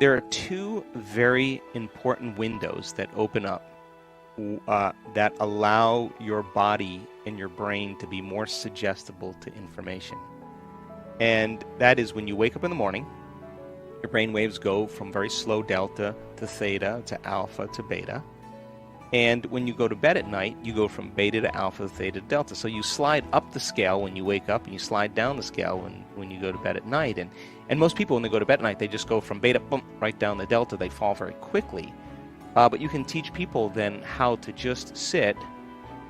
There are two very important windows that open up that allow your body and your brain to be more suggestible to information. And that is when you wake up in the morning, your brain waves go from very slow delta to theta to alpha to beta. And when you go to bed at night, you go from beta to alpha to theta to delta. So you slide up the scale when you wake up, and you slide down the scale when you go to bed at night. And most people, when they go to bed at night, they just go from beta, boom, right down the delta. They fall very quickly. But you can teach people then how to just sit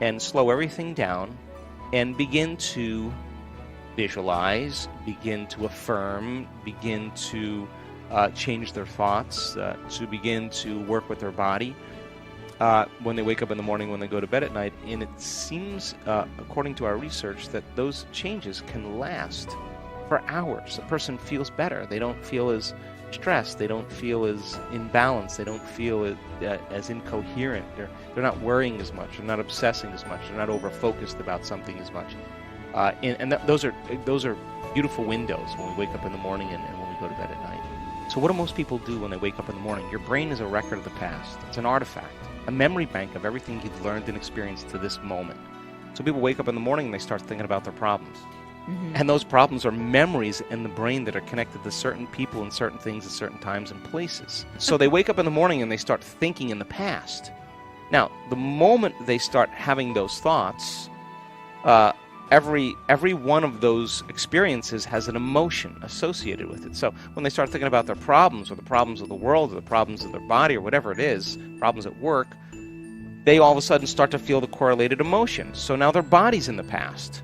and slow everything down and begin to visualize, begin to affirm, begin to change their thoughts, to begin to work with their body when they wake up in the morning, when they go to bed at night. And it seems, according to our research, that those changes can last for hours. A person feels better. They don't feel as stressed. They don't feel as imbalanced. They don't feel as incoherent. They're not worrying as much. They're not obsessing as much. They're not over-focused about something as much. Those are beautiful windows when we wake up in the morning and when we go to bed at night. So what do most people do when they wake up in the morning? Your brain is a record of the past. It's an artifact, a memory bank of everything you've learned and experienced to this moment. So people wake up in the morning and they start thinking about their problems. Mm-hmm. And those problems are memories in the brain that are connected to certain people and certain things at certain times and places. So they wake up in the morning and they start thinking in the past. Now, the moment they start having those thoughts, every one of those experiences has an emotion associated with it. So when they start thinking about their problems or the problems of the world or the problems of their body or whatever it is, problems at work, they all of a sudden start to feel the correlated emotion. So now their body's in the past.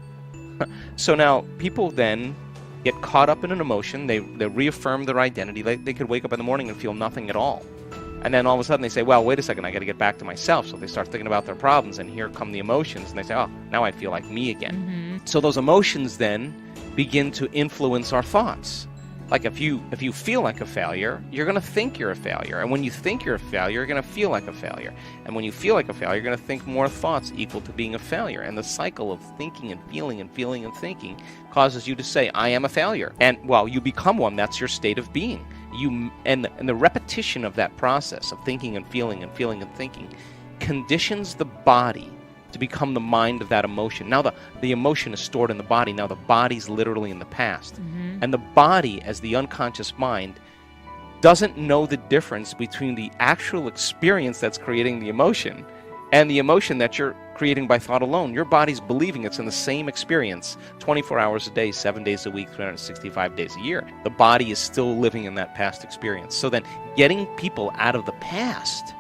So now people then get caught up in an emotion. They reaffirm their identity. They could wake up in the morning and feel nothing at all. And then all of a sudden they say, well, wait a second, I got to get back to myself. So they start thinking about their problems, and here come the emotions. And they say, oh, now I feel like me again. Mm-hmm. So those emotions then begin to influence our thoughts. Like if you feel like a failure, you're going to think you're a failure. And when you think you're a failure, you're going to feel like a failure. And when you feel like a failure, you're going to think more thoughts equal to being a failure. And the cycle of thinking and feeling and feeling and thinking causes you to say, I am a failure. And, well, you become one. That's your state of being. And the repetition of that process of thinking and feeling and feeling and thinking conditions the body to become the mind of that emotion. Now the emotion is stored in the body. Now the body's literally in the past. Mm-hmm. And the body, as the unconscious mind, doesn't know the difference between the actual experience that's creating the emotion and the emotion that you're creating by thought alone. Your body's believing it's in the same experience 24 hours a day, 7 days a week, 365 days a year. The body is still living in that past experience. So then getting people out of the past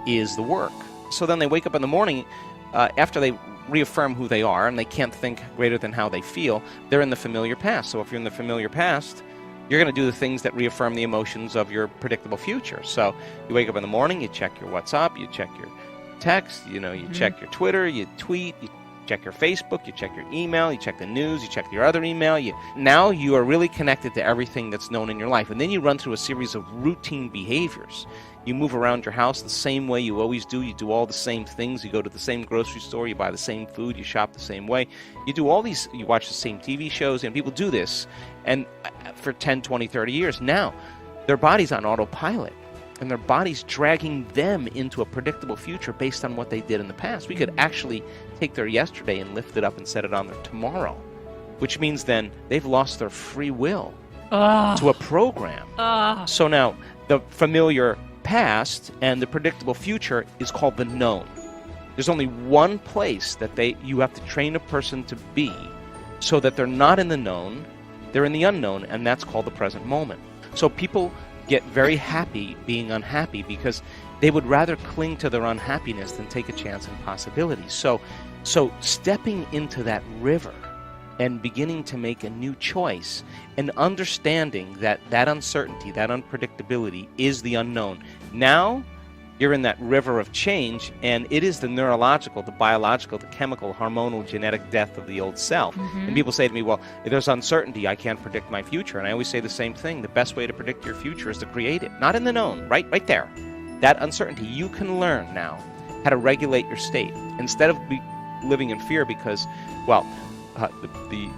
is the work. So then they wake up in the morning after they reaffirm who they are and they can't think greater than how they feel. They're in the familiar past. So if you're in the familiar past, you're going to do the things that reaffirm the emotions of your predictable future. So you wake up in the morning, you check your WhatsApp, you check your text, you check your Twitter, you tweet, you check your Facebook, you check your email, you check the news, you check your other email. Now you are really connected to everything that's known in your life. And then you run through a series of routine behaviors. You move around your house the same way you always do. You do all the same things. You go to the same grocery store. You buy the same food. You shop the same way. You do all these, you watch the same TV shows, and people do this and for 10, 20, 30 years. Now, their body's on autopilot, and their body's dragging them into a predictable future based on what they did in the past. We could actually take their yesterday and lift it up and set it on their tomorrow, which means then they've lost their free will to a program. So now, the familiar past and the predictable future is called the known. There's only one place that you have to train a person to be so that they're not in the known, they're in the unknown, and that's called the present moment. So people get very happy being unhappy because they would rather cling to their unhappiness than take a chance in possibilities. So stepping into that river and beginning to make a new choice and understanding that uncertainty, that unpredictability is the unknown. Now you're in that river of change, and it is the neurological, the biological, the chemical, hormonal, genetic death of the old self. Mm-hmm. And people say to me, well, if there's uncertainty, I can't predict my future. And I always say the same thing. The best way to predict your future is to create it. Not in the known, right there. That uncertainty, you can learn now how to regulate your state. Instead of living in fear because, well,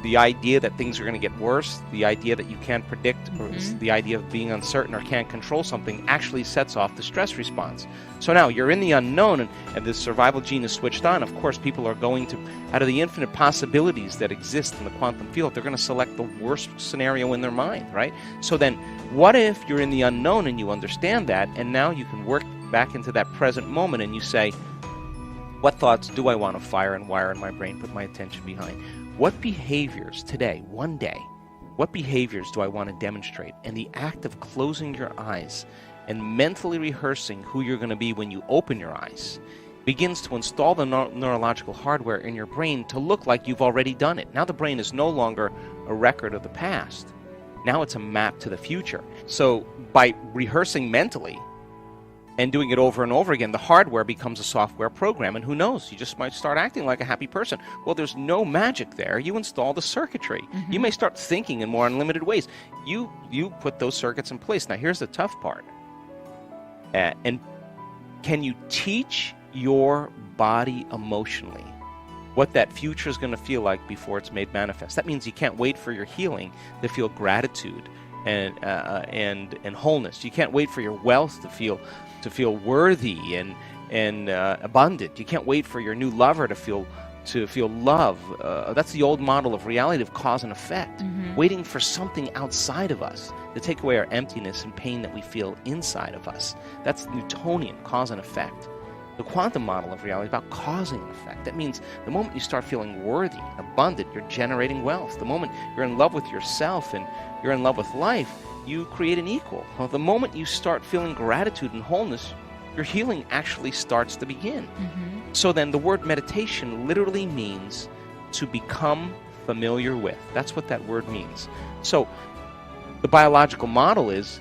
the idea that things are going to get worse, the idea that you can't predict, or the idea of being uncertain or can't control something actually sets off the stress response. So now you're in the unknown, and the survival gene is switched on. Of course, people are going to, out of the infinite possibilities that exist in the quantum field, they're going to select the worst scenario in their mind, right? So then, what if you're in the unknown and you understand that, and now you can work back into that present moment and you say, what thoughts do I want to fire and wire in my brain, put my attention behind? What behaviors today, one day, what behaviors do I want to demonstrate? And the act of closing your eyes and mentally rehearsing who you're going to be when you open your eyes begins to install the neurological hardware in your brain to look like you've already done it. Now the brain is no longer a record of the past. Now it's a map to the future. So by rehearsing mentally and doing it over and over again, the hardware becomes a software program, and who knows, you just might start acting like a happy person. Well, there's no magic there. You install the circuitry. You may start thinking in more unlimited ways. You put those circuits in place. Now, here's the tough part. And can you teach your body emotionally what that future is going to feel like before it's made manifest? That means you can't wait for your healing to feel gratitude and wholeness. You can't wait for your wealth to feel worthy and abundant. You can't wait for your new lover to feel love. That's the old model of reality of cause and effect. Waiting for something outside of us to take away our emptiness and pain that we feel inside of us. That's Newtonian, cause and effect. The quantum model of reality is about causing an effect. That means the moment you start feeling worthy and abundant, you're generating wealth. The moment you're in love with yourself and you're in love with life, you create an equal. Well, the moment you start feeling gratitude and wholeness, your healing actually starts to begin. So then the word meditation literally means to become familiar with. That's what that word means. So the biological model is,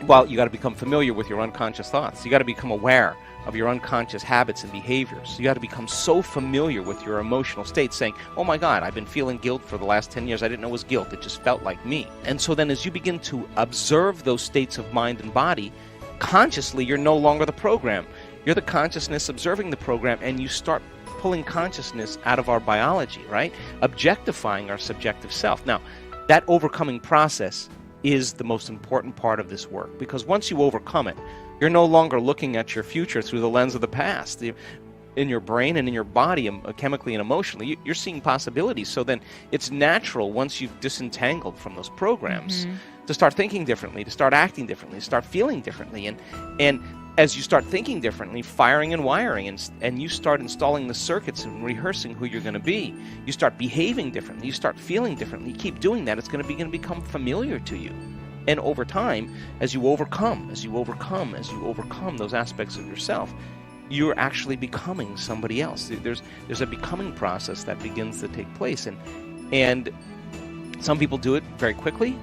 well, you got to become familiar with your unconscious thoughts. You got to become aware of your unconscious habits and behaviors. You got to become so familiar with your emotional state, saying, oh my God, I've been feeling guilt for the last 10 years. I didn't know it was guilt. It just felt like me. And so then as you begin to observe those states of mind and body, consciously, you're no longer the program. You're the consciousness observing the program, and you start pulling consciousness out of our biology, right? Objectifying our subjective self. Now, that overcoming process is the most important part of this work, because once you overcome it, you're no longer looking at your future through the lens of the past. In your brain and in your body, chemically and emotionally, you're seeing possibilities. So then it's natural, once you've disentangled from those programs, to start thinking differently, to start acting differently, to start feeling differently. And as you start thinking differently, firing and wiring, and you start installing the circuits and rehearsing who you're going to be, you start behaving differently, you start feeling differently. You keep doing that, it's going to become familiar to you. And over time, as you overcome those aspects of yourself, you're actually becoming somebody else. There's a becoming process that begins to take place, and some people do it very quickly.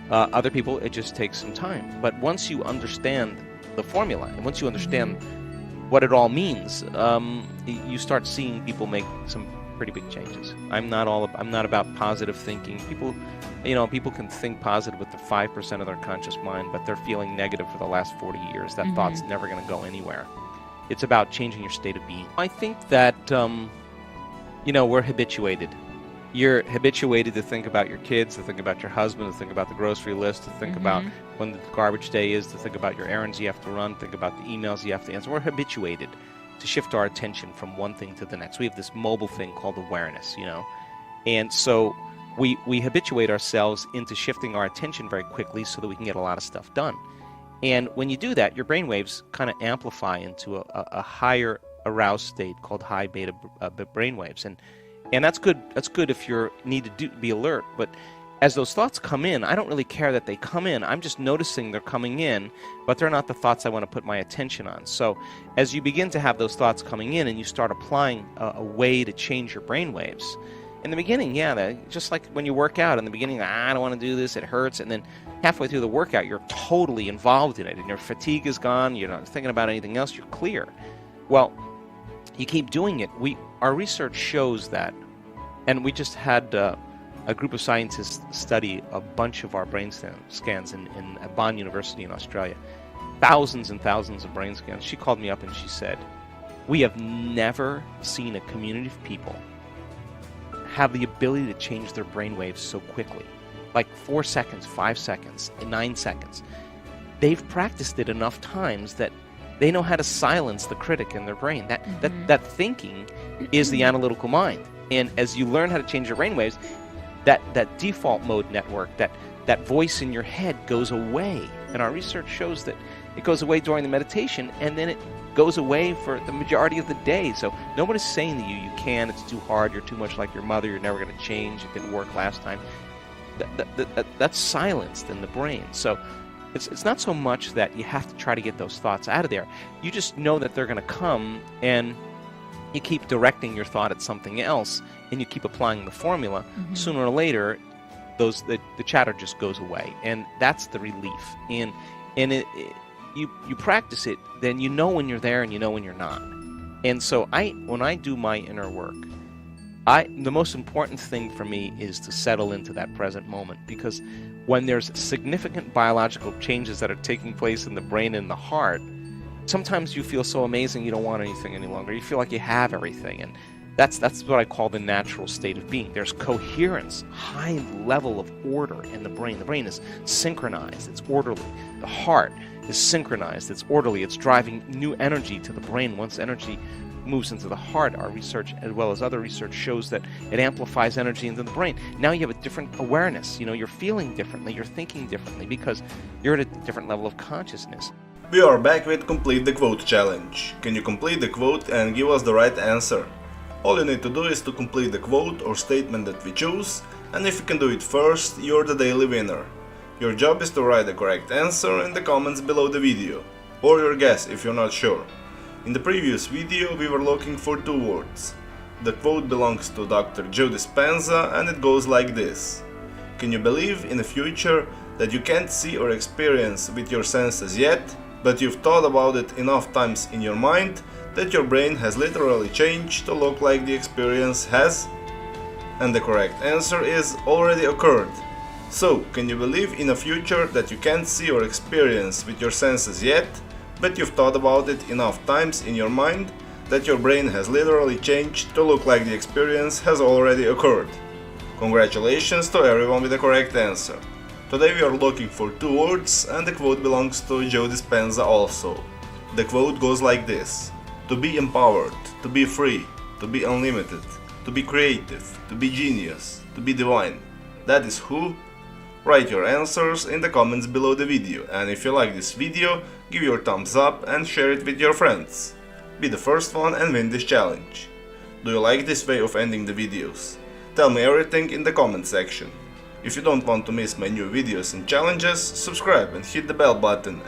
Other people, it just takes some time. But once you understand the formula, and once you understand what it all means, you start seeing people make some pretty big changes. I'm not about positive thinking. People can think positive with the 5% of their conscious mind, but they're feeling negative for the last 40 years. That thought's never going to go anywhere. It's about changing your state of being. I think that, we're habituated. You're habituated to think about your kids, to think about your husband, to think about the grocery list, to think about when the garbage day is, to think about your errands you have to run, think about the emails you have to answer. We're habituated to shift our attention from one thing to the next. We have this mobile thing called awareness, And so we habituate ourselves into shifting our attention very quickly so that we can get a lot of stuff done. And when you do that, your brainwaves kind of amplify into a higher aroused state called high beta brainwaves. And that's good. That's good if you need to be alert. But as those thoughts come in, I don't really care that they come in. I'm just noticing they're coming in, but they're not the thoughts I want to put my attention on. So as you begin to have those thoughts coming in and you start applying a way to change your brainwaves, in the beginning, just like when you work out, in the beginning, I don't want to do this, it hurts, and then halfway through the workout, you're totally involved in it, and your fatigue is gone, you're not thinking about anything else, you're clear. Well, you keep doing it. Our research shows that, and we just had a group of scientists study a bunch of our brain scans in Bond University in Australia. Thousands and thousands of brain scans. She called me up and she said, we have never seen a community of people have the ability to change their brainwaves so quickly, like 4 seconds, 5 seconds, 9 seconds. They've practiced it enough times that they know how to silence the critic in their brain. That thinking is the analytical mind. And as you learn how to change your brainwaves, that default mode network, that voice in your head goes away. And our research shows that it goes away during the meditation, and then it goes away for the majority of the day. So nobody's saying to you, you can, it's too hard, you're too much like your mother, you're never going to change, it didn't work last time. That's silenced in the brain. So it's not so much that you have to try to get those thoughts out of there. You just know that they're going to come, and you keep directing your thought at something else, and you keep applying the formula. Sooner or later, the chatter just goes away, and that's the relief. And you practice it, then you know when you're there and you know when you're not. And so when I do my inner work, the most important thing for me is to settle into that present moment, because when there's significant biological changes that are taking place in the brain and the heart, sometimes you feel so amazing you don't want anything any longer. You feel like you have everything, and that's what I call the natural state of being. There's coherence, high level of order in the brain. The brain is synchronized, it's orderly. The heart is synchronized, it's orderly, it's driving new energy to the brain. Once energy moves into the heart, our research as well as other research shows that it amplifies energy into the brain. Now you have a different awareness. You're feeling differently, you're thinking differently, because you're at a different level of consciousness. We are back with Complete the Quote challenge. Can you complete the quote and give us the right answer? All you need to do is to complete the quote or statement that we choose, and if you can do it first, you're the daily winner. Your job is to write the correct answer in the comments below the video, or your guess if you're not sure. In the previous video we were looking for 2 words. The quote belongs to Dr. Joe Dispenza, and it goes like this. Can you believe in a future that you can't see or experience with your senses yet, but you've thought about it enough times in your mind that your brain has literally changed to look like the experience has? And the correct answer is already occurred. So, can you believe in a future that you can't see or experience with your senses yet, but you've thought about it enough times in your mind that your brain has literally changed to look like the experience has already occurred? Congratulations to everyone with the correct answer. Today we are looking for 2 words, and the quote belongs to Joe Dispenza also. The quote goes like this. To be empowered, to be free, to be unlimited, to be creative, to be genius, to be divine. That is who? Write your answers in the comments below the video, and if you like this video, give your thumbs up and share it with your friends. Be the first one and win this challenge. Do you like this way of ending the videos? Tell me everything in the comment section. If you don't want to miss my new videos and challenges, subscribe and hit the bell button.